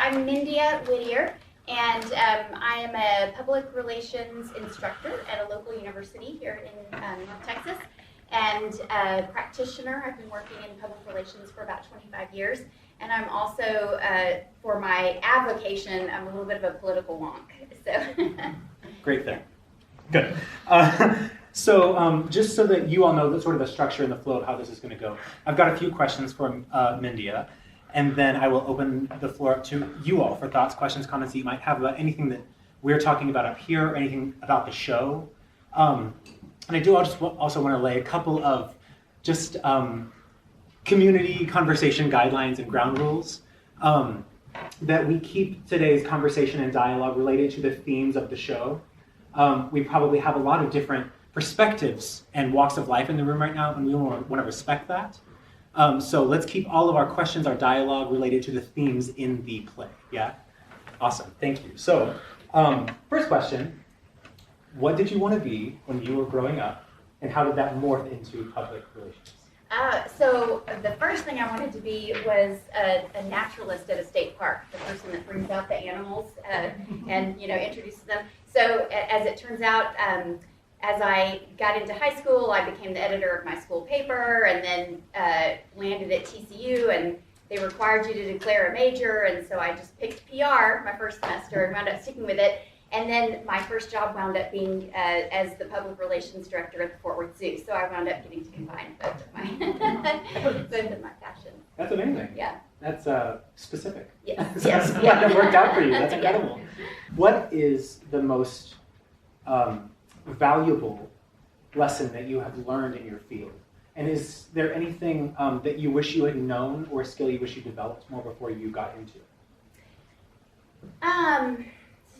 I'm Mindia Whittier, and I am a public relations instructor at a local university here in North Texas, and a practitioner. I've been working in public relations for about 25 years, and I'm also, for my avocation, I'm a little bit of a political wonk. So. Great thing. Good. So just so that you all know the sort of the structure and the flow of how this is going to go, I've got a few questions for Mindia, and then I will open the floor up to you all for thoughts, questions, comments that you might have about anything that we're talking about up here or anything about the show. And I do also want to lay a couple of just community conversation guidelines and ground rules that we keep today's conversation and dialogue related to the themes of the show. We probably have a lot of different perspectives and walks of life in the room right now, and we want to respect that. So let's keep all of our questions, our dialogue related to the themes in the play. Yeah? Awesome. Thank you. So first question, what did you want to be when you were growing up, and how did that morph into public relations? So the first thing I wanted to be was a naturalist at a state park, the person that brings out the animals and introduces them. So as it turns out, as I got into high school, I became the editor of my school paper, and then landed at TCU, and they required you to declare a major, and so I just picked PR my first semester and wound up sticking with it. And then my first job wound up being as the public relations director at the Fort Worth Zoo. So I wound up getting to combine both of my passions. That's amazing. Yeah. That's specific. Yes. Yes. That worked out for you. That's incredible. Yeah. What is the most valuable lesson that you have learned in your field? And is there anything that you wish you had known or a skill you wish you developed more before you got into it?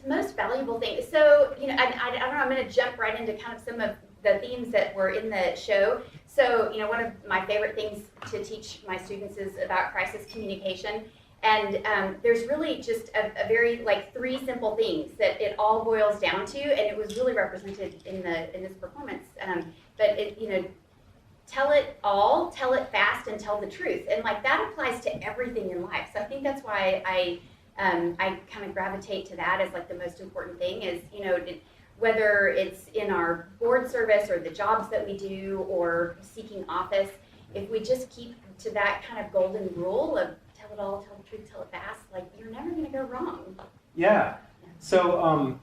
Most valuable thing. So, I don't know, I'm going to jump right into kind of some of the themes that were in the show. So, one of my favorite things to teach my students is about crisis communication. And there's really just a very, three simple things that it all boils down to, and it was really represented in this performance. But tell it all, tell it fast, and tell the truth. And that applies to everything in life. So I think that's why I kind of gravitate to that as the most important thing is, whether it's in our board service or the jobs that we do or seeking office, if we just keep to that kind of golden rule of tell it all, tell the truth, tell it fast, you're never going to go wrong. Yeah. So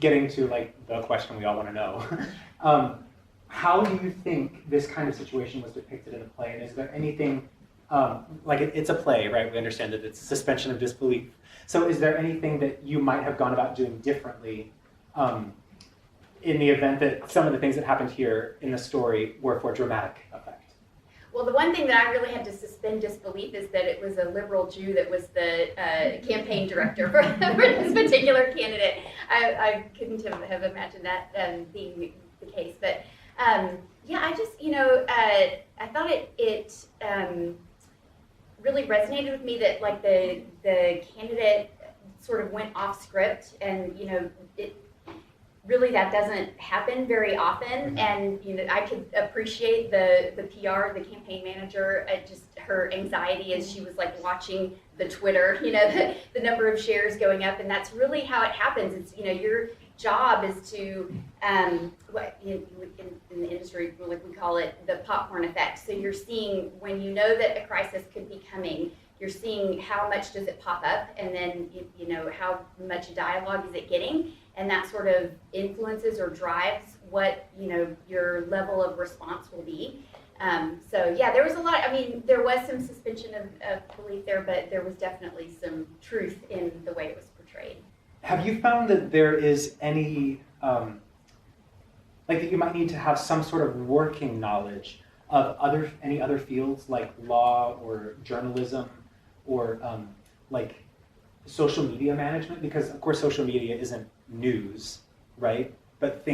getting to the question we all want to know, how do you think this kind of situation was depicted in the play? And is there anything it's a play, right? We understand that it's suspension of disbelief. So is there anything that you might have gone about doing differently in the event that some of the things that happened here in the story were for dramatic effect? Well, the one thing that I really had to suspend disbelief is that it was a liberal Jew that was the campaign director for this particular candidate. I couldn't have imagined that being the case. But yeah, I just, I thought it really resonated with me that the candidate sort of went off script, and it really that doesn't happen very often. And I could appreciate the PR, the campaign manager, just her anxiety as she was watching the Twitter, the number of shares going up, and that's really how it happens. It's your job is to in the industry we call it the popcorn effect. So you're seeing when you know that a crisis could be coming, you're seeing how much does it pop up, and then how much dialogue is it getting, and that sort of influences or drives what your level of response will be. So yeah, there was a lot. There was some suspension of belief there, but there was definitely some truth in the way it was portrayed. Have you found that there is any, that you might need to have some sort of working knowledge of any other fields like law or journalism or social media management? Because of course social media isn't news, right? But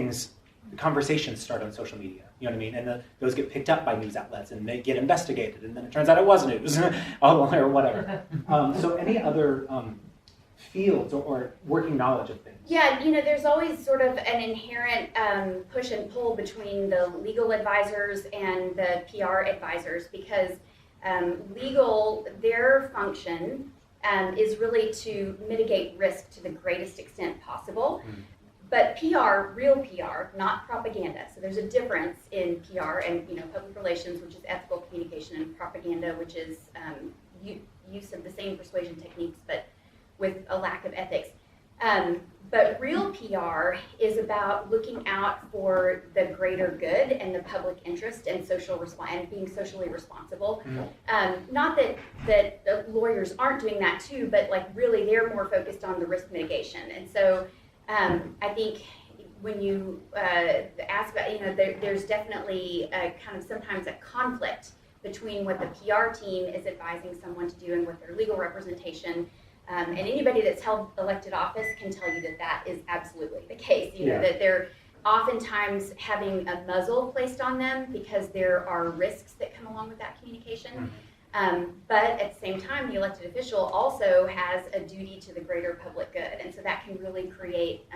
conversations start on social media, you know what I mean? And those get picked up by news outlets and they get investigated, and then it turns out it was news or whatever. So any other fields or working knowledge of things? Yeah, there's always sort of an inherent push and pull between the legal advisors and the PR advisors, because legal, their function is really to mitigate risk to the greatest extent possible. But PR, real PR, not propaganda. So there's a difference in PR and public relations, which is ethical communication, and propaganda, which is use of the same persuasion techniques, but with a lack of ethics. But real PR is about looking out for the greater good and the public interest and and being socially responsible. Not that the lawyers aren't doing that too, but like really they're more focused on the risk mitigation. And so I think when you ask about, there's definitely a kind of sometimes a conflict between what the PR team is advising someone to do and what their legal representation. And anybody that's held elected office can tell you that that is absolutely the case. That they're oftentimes having a muzzle placed on them because there are risks that come along with that communication. But at the same time, the elected official also has a duty to the greater public good. And so that can really create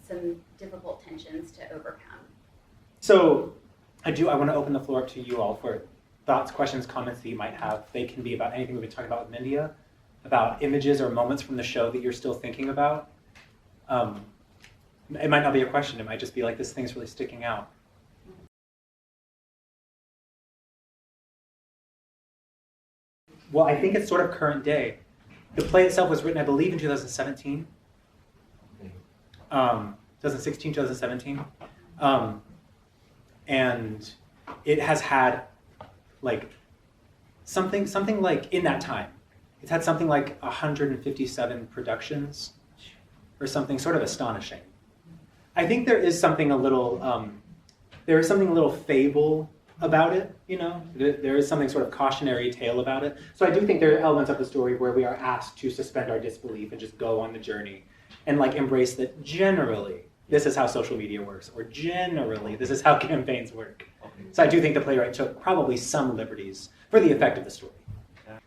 some difficult tensions to overcome. So I want to open the floor up to you all for thoughts, questions, comments that you might have. They can be about anything we've been talking about with Mindia, about images or moments from the show that you're still thinking about. It might not be a question. It might just be like, this thing's really sticking out. Well, I think it's sort of current day. The play itself was written, I believe, in 2017. 2016, 2017. And it has had like something like in that time. It's had something like 157 productions or something sort of astonishing. I think there is something a little fable about it, There is something sort of cautionary tale about it. So I do think there are elements of the story where we are asked to suspend our disbelief and just go on the journey and like embrace that generally this is how social media works, or generally this is how campaigns work. So I do think the playwright took probably some liberties for the effect of the story.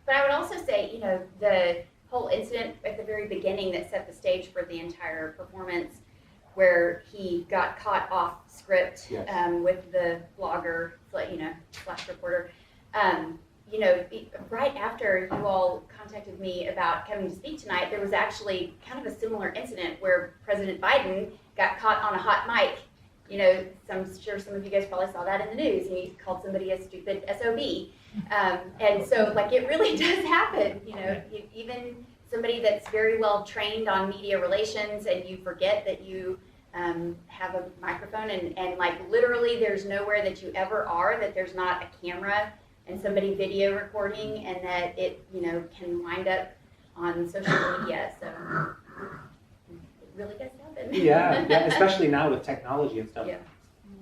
But I would also say, the whole incident at the very beginning that set the stage for the entire performance, where he got caught off script with the blogger, slash reporter. Right after you all contacted me about coming to speak tonight, there was actually kind of a similar incident where President Biden got caught on a hot mic. I'm sure some of you guys probably saw that in the news, and he called somebody a stupid SOB. And so, it really does happen. Even somebody that's very well trained on media relations, and you forget that you have a microphone, and literally there's nowhere that you ever are that there's not a camera and somebody video recording, and that it can wind up on social media. So it really does happen. Yeah, especially now with technology and stuff. Yeah.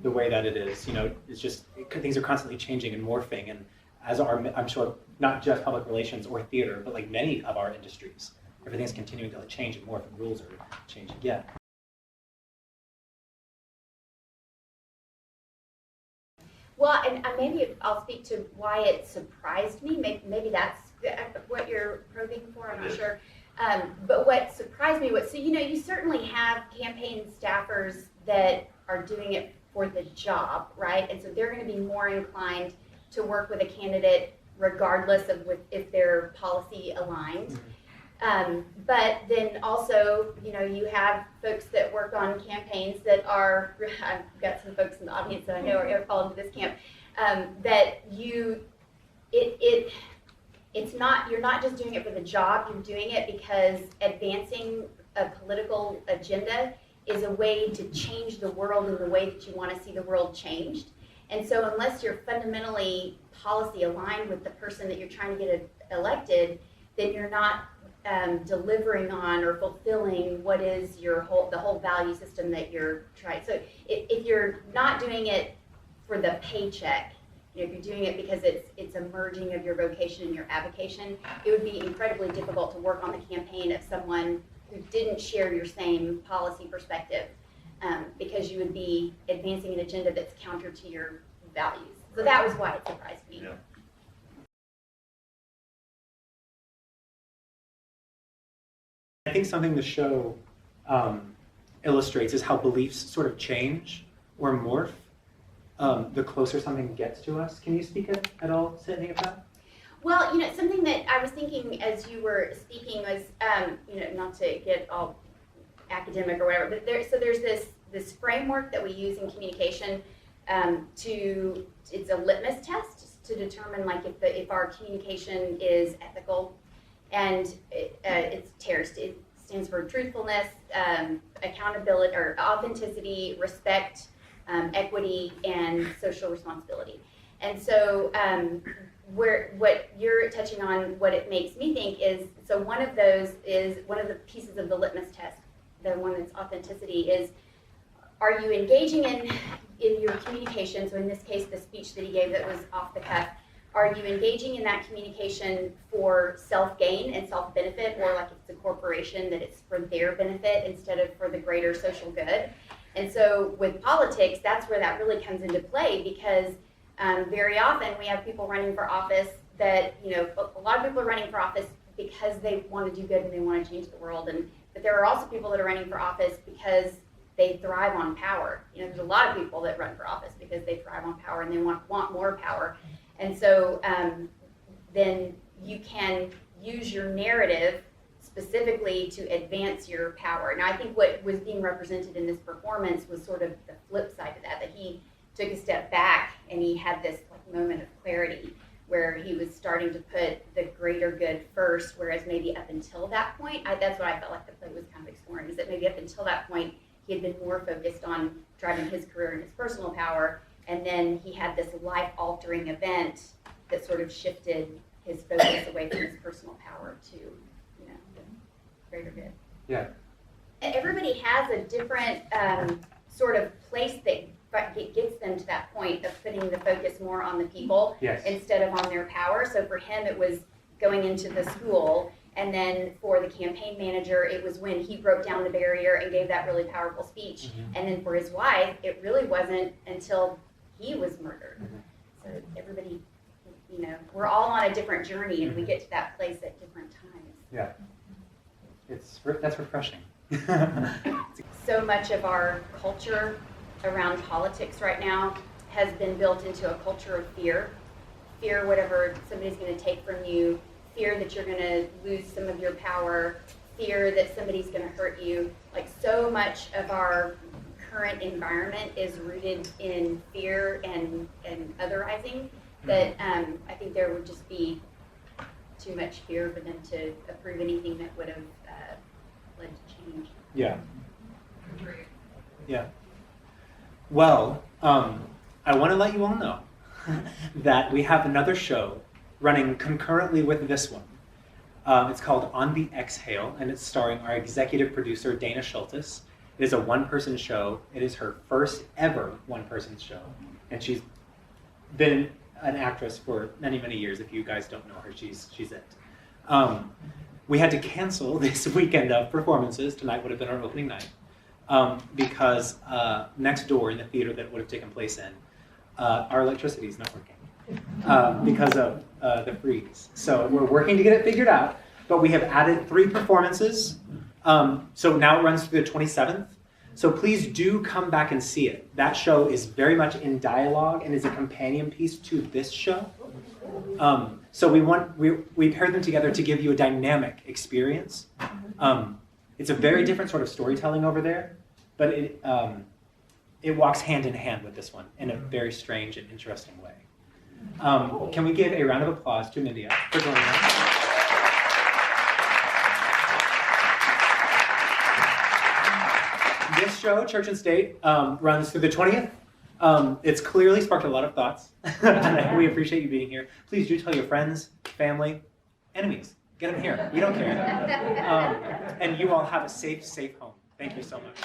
The way that it is, it's just things are constantly changing and morphing, and as I'm sure not just public relations or theater, but like many of our industries, everything's continuing to change and morph, and rules are changing. Yeah. Well, and maybe I'll speak to why it surprised me. Maybe that's what you're probing for. I'm not sure. But what surprised me was, you certainly have campaign staffers that are doing it for the job, right? And so they're going to be more inclined to work with a candidate regardless of if they're policy aligned. But then also, you have folks that work on campaigns that are, I've got some folks in the audience that I know are fall into this camp, that it's not, you're not just doing it for the job, you're doing it because advancing a political agenda is a way to change the world in the way that you want to see the world changed. And so unless you're fundamentally policy aligned with the person that you're trying to get elected, then you're not delivering on or fulfilling what is the whole value system that you're trying. So if you're not doing it for the paycheck, if you're doing it because it's a merging of your vocation and your avocation, it would be incredibly difficult to work on the campaign of someone who didn't share your same policy perspective, because you would be advancing an agenda that's counter to your values. So that was why it surprised me. Yeah. I think something the show illustrates is how beliefs sort of change or morph the closer something gets to us. Can you speak at all to any of that? Well, something that I was thinking as you were speaking was, not to get all academic or whatever, but there's this framework that we use in communication it's a litmus test to determine like if our communication is ethical, and it stands for truthfulness, accountability or authenticity, respect, equity, and social responsibility. And so what you're touching on, what it makes me think is, so one of those is one of the pieces of the litmus test, the one that's authenticity, is are you engaging in your communication? So in this case, the speech that he gave that was off the cuff, are you engaging in that communication for self-gain and self-benefit, or like if it's a corporation that it's for their benefit instead of for the greater social good? And so with politics, that's where that really comes into play, because very often we have people running for office that, a lot of people are running for office because they want to do good and they want to change the world. But there are also people that are running for office because they thrive on power. There's a lot of people that run for office because they thrive on power and they want more power. And so then you can use your narrative specifically to advance your power. Now, I think what was being represented in this performance was sort of the flip side of that he took a step back and he had this moment of clarity where he was starting to put the greater good first, whereas maybe up until that point, that's what I felt like the play was kind of exploring, is that maybe up until that point, he had been more focused on driving his career and his personal power, and then he had this life-altering event that sort of shifted his focus away from his personal power to, the greater good. Yeah. Everybody has a different sort of place that gets them to that point of putting the focus more on the people instead of on their power. So for him, it was going into the school. And then for the campaign manager, it was when he broke down the barrier and gave that really powerful speech. Mm-hmm. And then for his wife, it really wasn't until he was murdered. Mm-hmm. So everybody, we're all on a different journey, and we get to that place at different times. Yeah, that's refreshing. So much of our culture around politics right now has been built into a culture of fear. Fear whatever somebody's going to take from you, fear that you're going to lose some of your power, fear that somebody's going to hurt you. Like, so much of our current environment is rooted in fear and otherizing that I think there would just be too much fear for them to approve anything that would have led to change. Yeah. Yeah. Well, I want to let you all know that we have another show running concurrently with this one. It's called On the Exhale, and it's starring our executive producer, Dana Schultes. It is a one-person show. It is her first ever one-person show, and she's been an actress for many, many years. If you guys don't know her, she's it. We had to cancel this weekend of performances. Tonight would have been our opening night. Because next door in the theater that would have taken place in, our electricity is not working because of the freeze. So we're working to get it figured out, but we have added 3 performances. So now it runs through the 27th. So please do come back and see it. That show is very much in dialogue and is a companion piece to this show. So we paired them together to give you a dynamic experience. It's a very different sort of storytelling over there, but it walks hand in hand with this one in a very strange and interesting way. Can we give a round of applause to Mindia for joining us? This show, Church and State, runs through the 20th. It's clearly sparked a lot of thoughts. We appreciate you being here. Please do tell your friends, family, enemies. Get them here. We don't care. And you all have a safe home. Thank you so much.